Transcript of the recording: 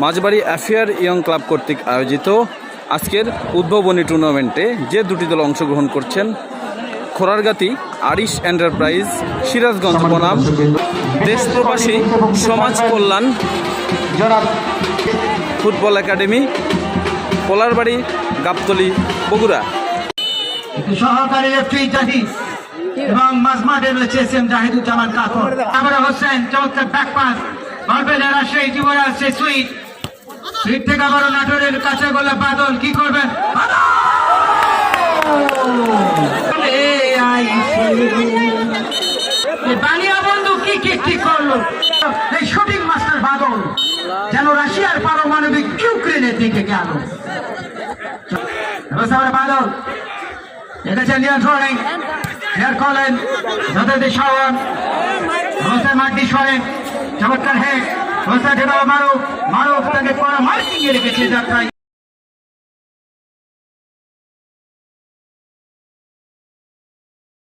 Majhbari affair young club কর্তৃক আয়োজিত আজকের উদ্ভাবনী টুর্নামেন্টে যে দুটি দল অংশগ্রহণ করছেন খোরারগাতি আরিশ এন্টারপ্রাইজ, সিরাজগঞ্জ বনাম দেশপ্রবাসী সমাজ কল্যাণ ফুটবল একাডেমি, পোলারবাড়ি, গাবতলী, বগুড়া। সহকারী রেফারি জাহিদ এবং মাঝমাঠে রয়েছে এস এম জাহিদুজ্জামান কাকর, আমরা হোসেন চমৎকার ব্যাক পাস, মার্বেলের রাজশাহী যুবরাজ সে সুইট থেকে আবারও নাটোরের কাছে গোলা বাদল কি করবেন, বানিয়া বন্ধু কি ঠিক করলো এই শুটিং মাস্টার বাদল যেন রাশিয়ার পারমাণবিক ইউক্রেনের দিকে গেল। বাদল দেখেছেন লিয়ার সরেন, লিয়ার কলেন, যাদের শাওয়ান হোসেন মাটি সরেন, চমৎকার হেড হোসেন মারুফ তাকে করা মার্কিং এ রেখেছে যাত্রায়।